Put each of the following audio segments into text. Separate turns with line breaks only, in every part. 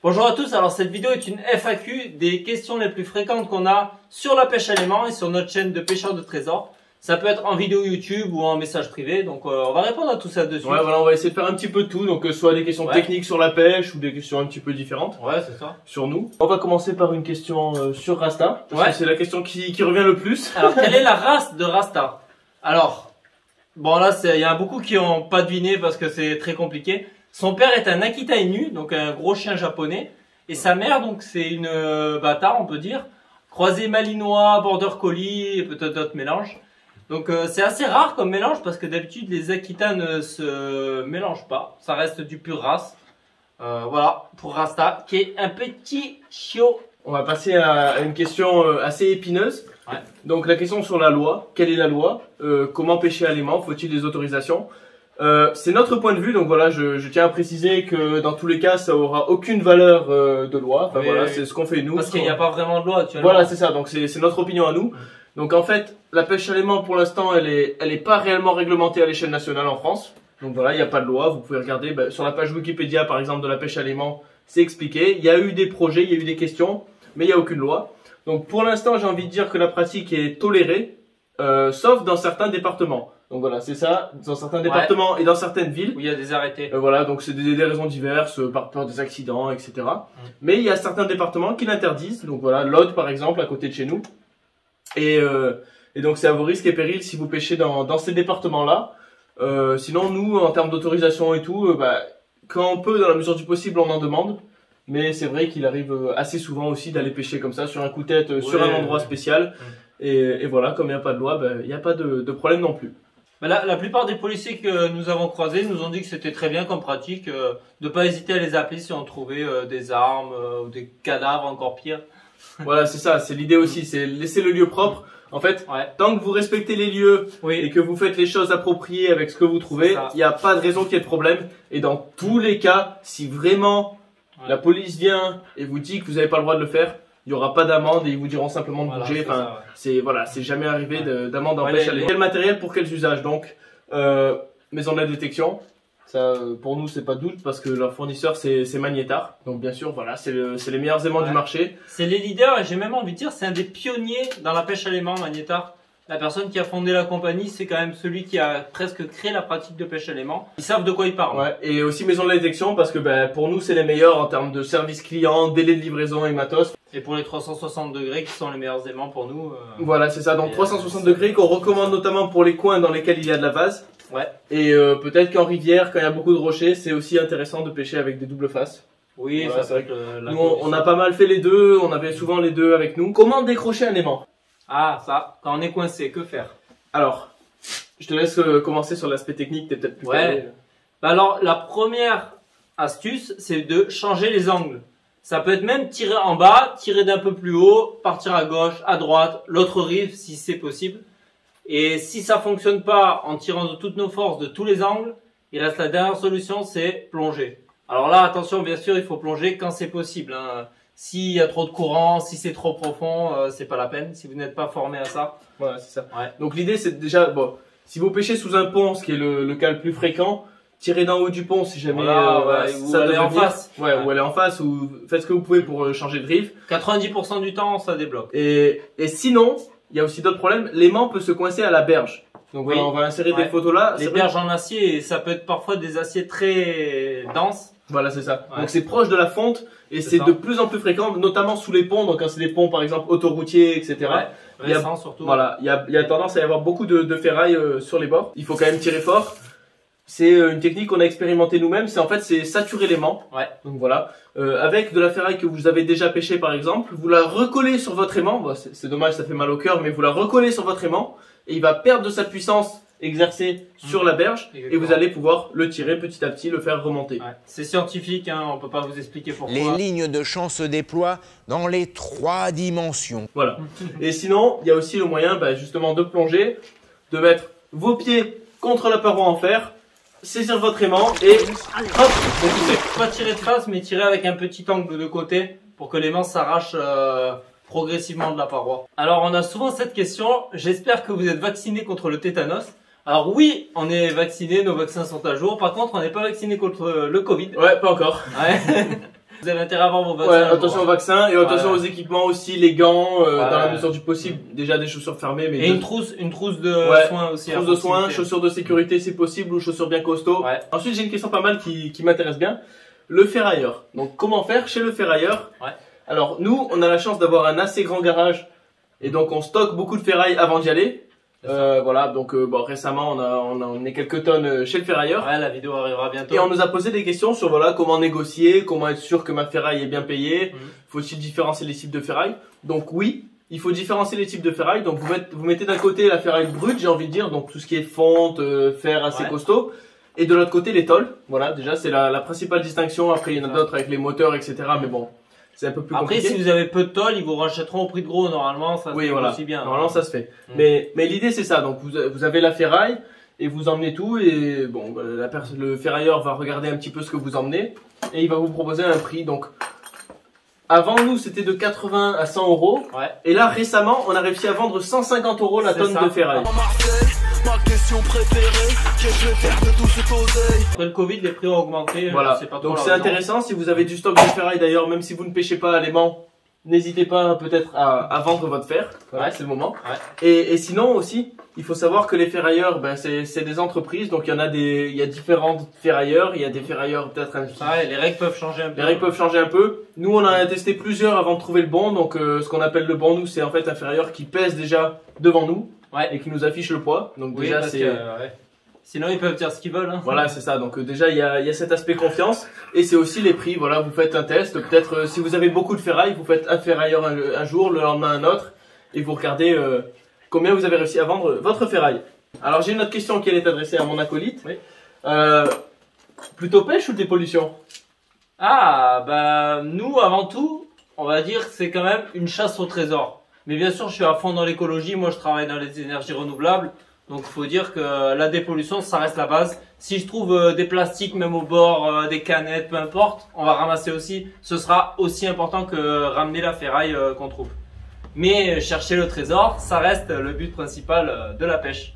Bonjour à tous, alors cette vidéo est une FAQ des questions les plus fréquentes qu'on a sur la pêche à l'aimant et sur notre chaîne de pêcheurs de trésors. Ça peut être en vidéo YouTube ou en message privé, donc on va répondre à tout ça dessus.
Ouais, voilà, on va essayer de faire un petit peu de tout, donc soit des questions techniques sur la pêche ou des questions un petit peu différentes.
Ouais, c'est ça.
Sur nous. On va commencer par une question sur Rasta, parce que c'est la question qui revient le plus.
Alors, quelle est la race de Rasta? Alors, bon là, il y a beaucoup qui n'ont pas deviné parce que c'est très compliqué. Son père est un Akita Inu, donc un gros chien japonais, et sa mère, donc c'est une bâtard, on peut dire, croisé malinois, border collie et peut-être d'autres mélanges. Donc c'est assez rare comme mélange parce que d'habitude les Akita ne se mélangent pas, ça reste du pur race. Voilà pour Rasta qui est un petit chiot.
On va passer à une question assez épineuse.
Ouais.
Donc la question sur la loi, quelle est la loi? Comment pêcher à l'aimant? Faut-il des autorisations? C'est notre point de vue, donc voilà, je tiens à préciser que dans tous les cas ça aura aucune valeur de loi. Enfin, voilà, c'est ce qu'on fait nous.
Parce qu'il n'y a pas vraiment de loi actuellement.
Voilà, c'est ça, donc c'est notre opinion à nous. Donc en fait, la pêche à l'aimant pour l'instant, elle est pas réellement réglementée à l'échelle nationale en France. Donc voilà, il n'y a pas de loi. Vous pouvez regarder sur la page Wikipédia par exemple de la pêche à l'aimant, c'est expliqué. Il y a eu des projets, il y a eu des questions, mais il n'y a aucune loi. Donc pour l'instant, j'ai envie de dire que la pratique est tolérée, sauf dans certains départements. Donc voilà, c'est ça, dans certains départements et dans certaines villes.
Où il y a des arrêtés.
Voilà, donc c'est des raisons diverses, par peur des accidents, etc. Mais il y a certains départements qui l'interdisent. Donc voilà, l'Aude par exemple, à côté de chez nous. Et donc c'est à vos risques et périls si vous pêchez dans ces départements-là. Sinon nous, en termes d'autorisation et tout, quand on peut, dans la mesure du possible, on en demande. Mais c'est vrai qu'il arrive assez souvent aussi d'aller pêcher comme ça, sur un coup de tête, sur un endroit spécial. Et voilà, comme il n'y a pas de loi, il n'y a pas de problème non plus.
La plupart des policiers que nous avons croisés nous ont dit que c'était très bien comme pratique de ne pas hésiter à les appeler si on trouvait des armes ou des cadavres encore pire.
Voilà, c'est ça, c'est l'idée aussi, c'est laisser le lieu propre. En fait, tant que vous respectez les lieux et que vous faites les choses appropriées avec ce que vous trouvez, il n'y a pas de raison qu'il y ait de problème. Et dans tous les cas, si vraiment la police vient et vous dit que vous n'avez pas le droit de le faire, il n'y aura pas d'amende et ils vous diront simplement de bouger. Enfin, c'est jamais arrivé d'amende en pêche à l'aimant. Quel matériel pour quels usages? Donc, maison de la détection. Ça, pour nous, c'est pas de doute parce que leur fournisseur, c'est Magnétar. Donc, bien sûr, voilà, c'est les meilleurs aimants du marché.
C'est les leaders et j'ai même envie de dire, c'est un des pionniers dans la pêche à l'aimant, Magnétar. La personne qui a fondé la compagnie, c'est quand même celui qui a presque créé la pratique de pêche à l'aimant. Ils savent de quoi ils parlent.
Ouais, et aussi maison de la détection parce que pour nous, c'est les meilleurs en termes de service client, délai de livraison et matos.
Et pour les 360 degrés qui sont les meilleurs aimants pour nous.
Voilà, c'est ça. Donc 360 degrés qu'on recommande notamment pour les coins dans lesquels il y a de la vase.
Ouais.
Et peut-être qu'en rivière, quand il y a beaucoup de rochers, c'est aussi intéressant de pêcher avec des doubles faces.
Oui,
voilà,
c'est vrai que
nous, on a pas mal fait les deux, on avait souvent les deux avec nous. Comment décrocher un aimant?
Ah, ça, quand on est coincé, que faire?
Alors, je te laisse commencer sur l'aspect technique, t'es peut-être plus
calé. Alors, la première astuce, c'est de changer les angles. Ça peut être même tirer en bas, tirer d'un peu plus haut, partir à gauche, à droite, l'autre rive si c'est possible. Et si ça fonctionne pas en tirant de toutes nos forces de tous les angles, il reste la dernière solution, c'est plonger. Alors là, attention, bien sûr, il faut plonger quand c'est possible. S'il y a trop de courant, si c'est trop profond, c'est pas la peine. Si vous n'êtes pas formé à ça.
Voilà, c'est ça. Donc l'idée, c'est déjà, si vous pêchez sous un pont, ce qui est le cas le plus fréquent, tirez d'en haut du pont si jamais
vous allez en face.
Ou aller en face, ou faites ce que vous pouvez pour changer de rive.
90% du temps, ça débloque.
Et sinon, il y a aussi d'autres problèmes. L'aimant peut se coincer à la berge. Donc voilà, on va insérer des photos là.
Les berges en acier, et ça peut être parfois des aciers très denses.
Voilà, c'est ça. Donc c'est proche de la fonte et c'est de plus en plus fréquent, notamment sous les ponts. Donc quand c'est des ponts par exemple autoroutiers, etc.
Surtout.
Voilà, il y a tendance à y avoir beaucoup de ferraille sur les bords. Il faut quand même tirer fort. C'est une technique qu'on a expérimentée nous-mêmes. C'est saturer l'aimant. Donc voilà, avec de la ferraille que vous avez déjà pêchée par exemple, vous la recollez sur votre aimant. C'est dommage, ça fait mal au cœur, mais vous la recollez sur votre aimant et il va perdre de sa puissance exercée sur la berge et vous allez pouvoir le tirer petit à petit, le faire remonter.
C'est scientifique, on peut pas vous expliquer pourquoi.
Les lignes de champ se déploient dans les 3 dimensions.
Voilà. Et sinon, il y a aussi le moyen justement de plonger, de mettre vos pieds contre la paroi en fer, saisir votre aimant et hop, vous poussez.
Pas tirer de face, mais tirer avec un petit angle de côté pour que l'aimant s'arrache progressivement de la paroi. Alors on a souvent cette question, j'espère que vous êtes vacciné contre le tétanos. Alors oui, on est vacciné, nos vaccins sont à jour. Par contre, on n'est pas vacciné contre le Covid.
Ouais, pas encore.
Ouais. Vous avez intérêt à avoir vos vaccins.
Ouais, attention aux vaccins et attention aux équipements aussi, les gants, dans la mesure du possible. Déjà des chaussures fermées, mais
et une trousse de soins aussi.
Trousse de soins, chaussures de sécurité si possible ou chaussures bien costauds.
Ouais.
Ensuite, j'ai une question pas mal qui m'intéresse bien. Le ferrailleur. Donc, comment faire chez le ferrailleur? Ouais. Alors, nous, on a la chance d'avoir un assez grand garage et donc on stocke beaucoup de ferraille avant d'y aller. Voilà, donc bon, récemment on a emmené quelques tonnes chez le ferrailleur.
Ouais, la vidéo arrivera bientôt.
Et on nous a posé des questions sur voilà comment négocier, comment être sûr que ma ferraille est bien payée. Faut-il différencier les types de ferraille? Donc oui, il faut différencier les types de ferraille. Donc vous mettez d'un côté la ferraille brute, j'ai envie de dire, donc tout ce qui est fonte, fer assez costaud, et de l'autre côté les tôles. Voilà, déjà c'est la principale distinction. Après il y en a d'autres avec les moteurs, etc. Mais bon. C'est un peu plus compliqué.
Après, si vous avez peu de tôle, ils vous rachèteront au prix de gros. Normalement, ça se fait aussi bien.
Normalement, ça se fait. Mais l'idée, c'est ça. Donc, vous avez la ferraille et vous emmenez tout. Et bon, le ferrailleur va regarder un petit peu ce que vous emmenez et il va vous proposer un prix. Donc, avant nous, c'était de 80 à 100 euros. Ouais. Et là, récemment, on a réussi à vendre 150 euros la tonne de ferraille. Ma question préférée, qu'est-ce que je vais faire de tout cet oseille?
Après le Covid, les prix ont augmenté.
Voilà. Donc c'est intéressant. Si vous avez du stock de ferraille d'ailleurs, même si vous ne pêchez pas à l'aimant, n'hésitez pas peut-être à vendre votre fer. Voilà, c'est le moment. Ouais. Et sinon aussi, il faut savoir que les ferrailleurs, ben c'est des entreprises. Donc il y a différentes ferrailleurs. Il y a des ferrailleurs peut-être un petit.
Ouais, les règles peuvent changer un peu.
Les règles peuvent changer un peu. Nous, on en a testé plusieurs avant de trouver le bon. Donc ce qu'on appelle le bon, nous, c'est en fait un ferrailleur qui pèse déjà devant nous. Ouais. Et qui nous affiche le poids. Donc déjà c'est.
Sinon ils peuvent dire ce qu'ils veulent. Hein.
Voilà, c'est ça. Donc déjà il y a cet aspect confiance et c'est aussi les prix. Voilà, vous faites un test. Peut-être si vous avez beaucoup de ferraille, vous faites un ferrailleur un jour, le lendemain un autre et vous regardez combien vous avez réussi à vendre votre ferraille. Alors j'ai une autre question qui est adressée à mon acolyte. Oui. Plutôt pêche ou dépollution?
Ah bah nous avant tout, on va dire que c'est quand même une chasse au trésor. Mais bien sûr, je suis à fond dans l'écologie. Moi, je travaille dans les énergies renouvelables. Donc, il faut dire que la dépollution, ça reste la base. Si je trouve des plastiques, même au bord, des canettes, peu importe, on va ramasser aussi. Ce sera aussi important que ramener la ferraille qu'on trouve. Mais chercher le trésor, ça reste le but principal de la pêche.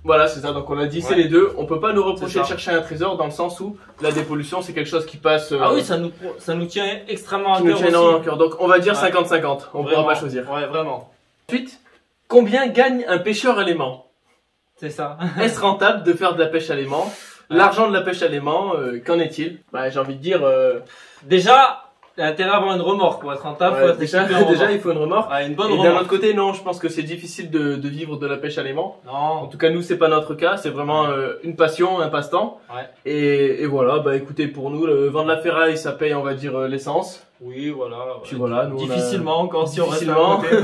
Voilà, c'est ça. Donc, on a dit c'est les deux. On peut pas nous reprocher de chercher un trésor dans le sens où la dépollution, c'est quelque chose qui passe.
Ah oui, ça nous tient extrêmement à cœur.
Nous tient énormément à cœur. Donc, on va dire 50-50. On ne pourra pas choisir.
Ouais, vraiment.
Ensuite, combien gagne un pêcheur à l'aimant?
C'est ça.
Est-ce rentable de faire de la pêche à l'aimant? L'argent de la pêche à l'aimant, qu'en est-il? Bah, j'ai envie de dire.
Déjà. Il y a intérêt à avoir une remorque pour être rentable.
Ouais, déjà, il faut une remorque.
Ouais, une bonne
remorque.
Et
d'un autre côté, non, je pense que c'est difficile de vivre de la pêche à l'aimant.
Non.
En tout cas, nous, c'est pas notre cas. C'est vraiment une passion, un passe-temps. Ouais. Et voilà, bah écoutez, pour nous, vendre la ferraille, ça paye, on va dire, l'essence.
Oui, voilà.
Puis voilà, nous,
difficilement encore si on reste à côté.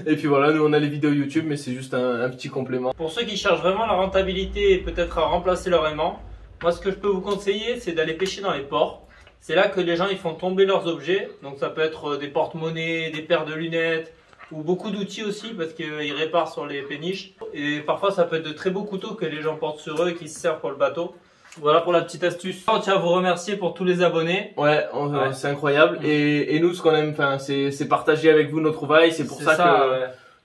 Et puis voilà, nous, on a les vidéos YouTube, mais c'est juste un petit complément.
Pour ceux qui cherchent vraiment la rentabilité et peut-être à remplacer leur aimant, moi, ce que je peux vous conseiller, c'est d'aller pêcher dans les ports. C'est là que les gens ils font tomber leurs objets. Donc ça peut être des porte-monnaies, des paires de lunettes ou beaucoup d'outils aussi parce qu'ils réparent sur les péniches. Et parfois ça peut être de très beaux couteaux que les gens portent sur eux et qui se servent pour le bateau. Voilà pour la petite astuce. On tient à vous remercier pour tous les abonnés.
Ouais, c'est incroyable. Et nous ce qu'on aime, c'est partager avec vous nos trouvailles. C'est pour ça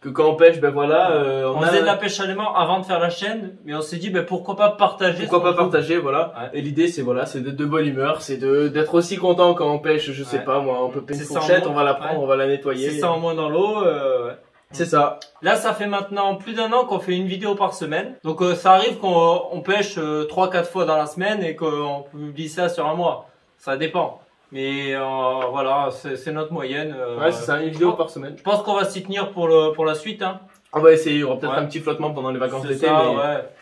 que quand on pêche, ben voilà,
on faisait de la pêche à l'aimant avant de faire la chaîne, mais on s'est dit ben pourquoi pas partager.
Pourquoi pas partager, voilà. Ouais. Et l'idée c'est c'est d'être de bonne humeur, c'est d'être aussi content quand on pêche. Je sais pas moi, on peut pêcher une fourchette, on va la prendre, on va la nettoyer.
C'est ça en moins dans l'eau.
C'est ça.
Là, ça fait maintenant plus d'1 an qu'on fait une vidéo par semaine. Donc ça arrive qu'on pêche 3-4 fois dans la semaine et qu'on publie ça sur un mois. Ça dépend. Mais voilà, c'est notre moyenne.
Ouais, c'est ça, une vidéo par semaine.
Je pense qu'on va s'y tenir pour la suite. Hein.
On va essayer, il y aura peut-être un petit flottement pendant les vacances d'été.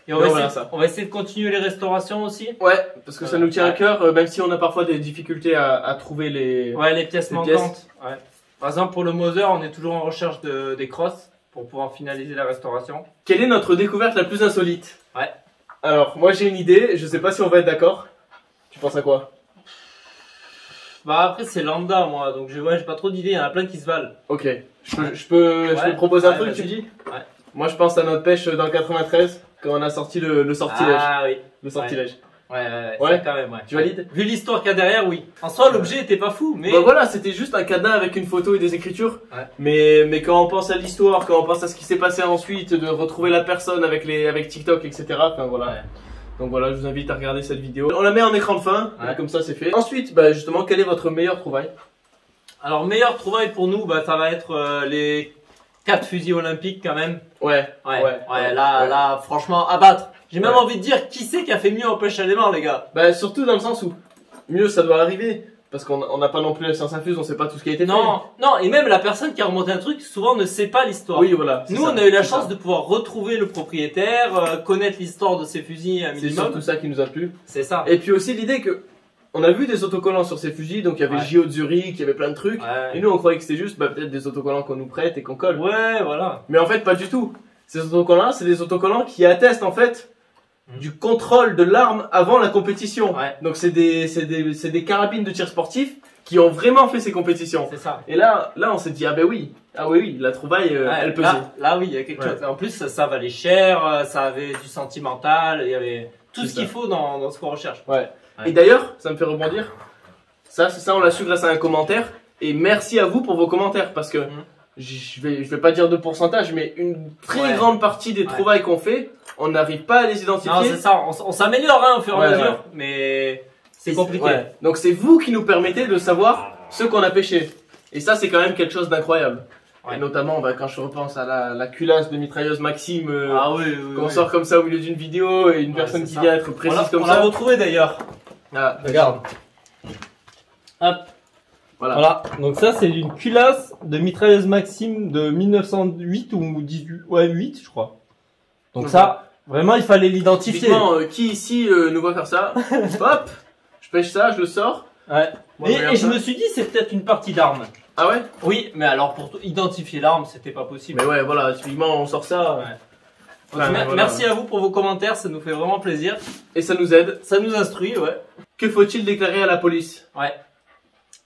Et on va essayer de continuer les restaurations aussi.
Ouais, parce que ça nous tient à cœur, même si on a parfois des difficultés à trouver les
pièces manquantes. Ouais. Par exemple, pour le Moser, on est toujours en recherche des crosses pour pouvoir finaliser la restauration.
Quelle est notre découverte la plus insolite?
Ouais.
Alors, moi j'ai une idée, je sais pas si on va être d'accord. Tu penses à quoi?
Bah après c'est lambda moi, donc j'ai pas trop d'idées, il y en a plein qui se valent.
Ok, je peux proposer un truc, tu dis? Ouais. Moi je pense à notre pêche dans le 93, quand on a sorti le sortilège.
Ah oui.
Le sortilège.
Ouais, quand même, ouais.
Tu valides?
Vu l'histoire qu'il y a derrière, oui. En soi l'objet était pas fou, mais...
Bah voilà, c'était juste un cadenas avec une photo et des écritures. Ouais. Mais quand on pense à l'histoire, quand on pense à ce qui s'est passé ensuite, de retrouver la personne avec TikTok, etc. Enfin voilà. Ouais. Donc voilà, je vous invite à regarder cette vidéo. On la met en écran de fin, comme ça c'est fait. Ensuite, bah, justement, quelle est votre meilleure trouvaille?
Alors, meilleure trouvaille pour nous, bah, ça va être les 4 fusils olympiques quand même. Là, franchement, à battre. J'ai même envie de dire, qui c'est qui a fait mieux en pêche à l'aimant, les gars?
Bah, surtout dans le sens où, mieux ça doit arriver. Parce qu'on n'a pas non plus la science infuse, on sait pas tout ce qui a été fait.
Non, et même la personne qui a remonté un truc, souvent ne sait pas l'histoire.
Oui, voilà.
Nous, on a eu la chance de pouvoir retrouver le propriétaire, connaître l'histoire de ces fusils un minimum.
C'est surtout ça qui nous a plu.
C'est ça.
Et puis aussi l'idée que, on a vu des autocollants sur ces fusils, donc il y avait JO de Zurich, il y avait plein de trucs. Et nous, on croyait que c'était juste, peut-être des autocollants qu'on nous prête et qu'on colle.
Ouais, voilà.
Mais en fait, pas du tout. Ces autocollants, c'est des autocollants qui attestent, en fait, du contrôle de l'arme avant la compétition. Donc c'est des carabines de tir sportif qui ont vraiment fait ces compétitions.
C'est ça.
Et là on s'est dit, ah ben oui, la trouvaille, elle pesait.
Là oui, il y a quelque chose. En plus, ça valait cher, ça avait du sentimental, il y avait tout ce qu'il faut dans ce qu'on recherche.
Et d'ailleurs, ça me fait rebondir. Ça, on l'a su grâce à un commentaire. Et merci à vous pour vos commentaires, parce que je vais pas dire de pourcentage, mais une très grande partie des trouvailles qu'on fait, on n'arrive pas à les identifier.
Non, c'est ça, on s'améliore au fur et à mesure, mais c'est compliqué.
Donc c'est vous qui nous permettez de savoir ce qu'on a pêché. Et ça, c'est quand même quelque chose d'incroyable. Et notamment, quand je repense à la culasse de mitrailleuse Maxime, qu'on sort comme ça au milieu d'une vidéo, et une personne qui vient être précise comme ça.
On l'a retrouvé d'ailleurs. Regarde. Hop. Voilà. Donc ça, c'est une culasse de mitrailleuse Maxime de 1908 ou 18, 8 je crois. Donc ça, vraiment, il fallait l'identifier.
Qui ici nous voit faire ça? Hop, je pêche ça, je le sors.
Et je me suis dit, c'est peut-être une partie d'arme.
Ah ouais?
Oui, mais alors pour identifier l'arme, c'était pas possible.
Mais voilà, typiquement, on sort ça.
Merci à vous pour vos commentaires, ça nous fait vraiment plaisir.
Et ça nous aide.
Ça nous instruit,
Que faut-il déclarer à la police?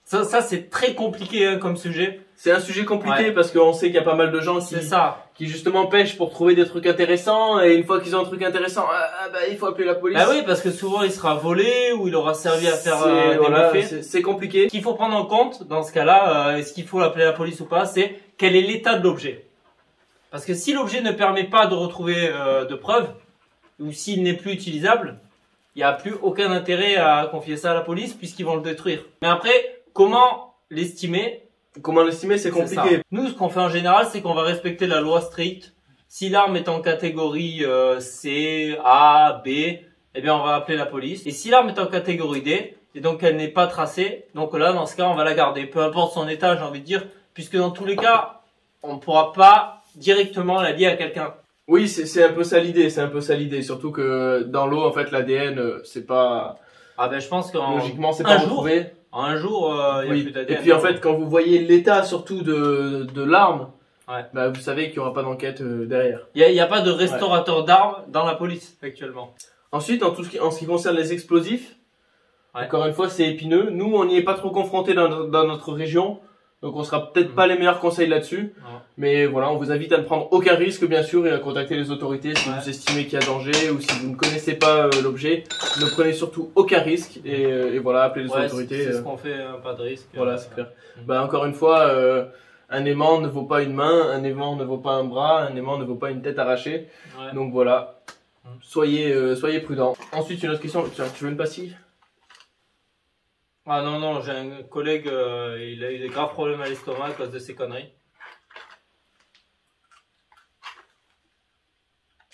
Ça c'est très compliqué comme sujet.
C'est un sujet compliqué parce qu'on sait qu'il y a pas mal de gens qui justement pêchent pour trouver des trucs intéressants, et une fois qu'ils ont un truc intéressant, il faut appeler la police.
Bah oui, parce que souvent il sera volé ou il aura servi à faire des méfaits.
C'est compliqué.
Ce qu'il faut prendre en compte dans ce cas-là, est-ce qu'il faut appeler la police ou pas, c'est quel est l'état de l'objet. Parce que si l'objet ne permet pas de retrouver de preuves, ou s'il n'est plus utilisable, il n'y a plus aucun intérêt à confier ça à la police puisqu'ils vont le détruire. Mais après, comment l'estimer?
C'est compliqué.
Nous, ce qu'on fait en général, c'est qu'on va respecter la loi stricte. Si l'arme est en catégorie C, A, B, eh bien, on va appeler la police. Et si l'arme est en catégorie D, et donc elle n'est pas tracée, donc là, dans ce cas, on va la garder. Peu importe son état, j'ai envie de dire, puisque dans tous les cas, on ne pourra pas directement la lier à quelqu'un.
Oui, c'est un peu ça l'idée, surtout que dans l'eau, en fait, l'ADN, c'est pas...
Je pense que
logiquement, c'est pas retrouvé.
Un jour, il n'y a plus d'ADN.
Et puis en fait, quand vous voyez l'état surtout de l'arme, vous savez qu'il n'y aura pas d'enquête derrière.
Il n'y a pas de restaurateur d'armes dans la police actuellement.
Ensuite, en ce qui concerne les explosifs, encore une fois, c'est épineux. Nous, on n'y est pas trop confrontés dans notre région, donc on sera peut-être pas les meilleurs conseils là-dessus. Mais voilà, on vous invite à ne prendre aucun risque, bien sûr, et à contacter les autorités si vous estimez qu'il y a danger, ou si vous ne connaissez pas l'objet. Ne prenez surtout aucun risque, et voilà, appelez les autorités.
C'est ce qu'on fait, pas de risque.
Voilà, c'est clair. Encore une fois, un aimant ne vaut pas une main, un aimant ne vaut pas un bras, un aimant ne vaut pas une tête arrachée. Donc voilà, soyez prudents. Ensuite, une autre question. Tiens, tu veux une pastille?
Ah non, j'ai un collègue, il a eu des graves problèmes à l'estomac à cause de ces conneries.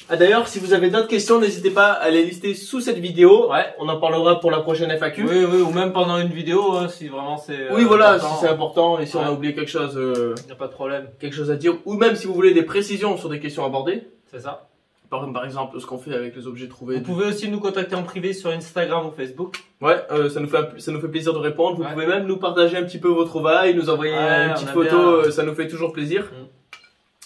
D'ailleurs, si vous avez d'autres questions, n'hésitez pas à les lister sous cette vidéo. On en parlera pour la prochaine FAQ.
Oui, ou même pendant une vidéo, si vraiment c'est
si c'est important, et si on a oublié quelque chose,
il n'y a pas de problème.
Quelque chose à dire, ou même si vous voulez des précisions sur des questions abordées.
C'est ça.
Par exemple, ce qu'on fait avec les objets trouvés.
Vous pouvez aussi nous contacter en privé sur Instagram ou Facebook.
Ça nous fait plaisir de répondre. Vous pouvez même nous partager un petit peu vos trouvailles, nous envoyer une petite photo, ça nous fait toujours plaisir.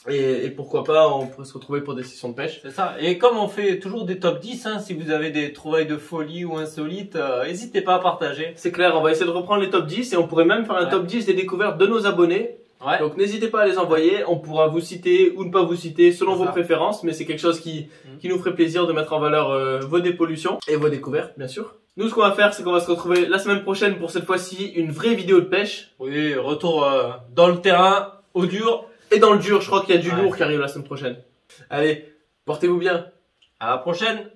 Et pourquoi pas, on pourrait se retrouver pour des sessions de pêche.
C'est ça. Et comme on fait toujours des top 10, si vous avez des trouvailles de folie ou insolites, n'hésitez pas à partager.
C'est clair, on va essayer de reprendre les top 10 et on pourrait même faire un top 10 des découvertes de nos abonnés. Donc n'hésitez pas à les envoyer, on pourra vous citer ou ne pas vous citer selon vos préférences, mais c'est quelque chose qui nous ferait plaisir de mettre en valeur vos dépollutions et vos découvertes, bien sûr. Nous, ce qu'on va faire, c'est qu'on va se retrouver la semaine prochaine pour cette fois-ci une vraie vidéo de pêche.
Oui, retour dans le terrain, au dur.
Et dans le dur, je crois qu'il y a du lourd qui arrive la semaine prochaine. Allez, portez-vous bien.
À la prochaine.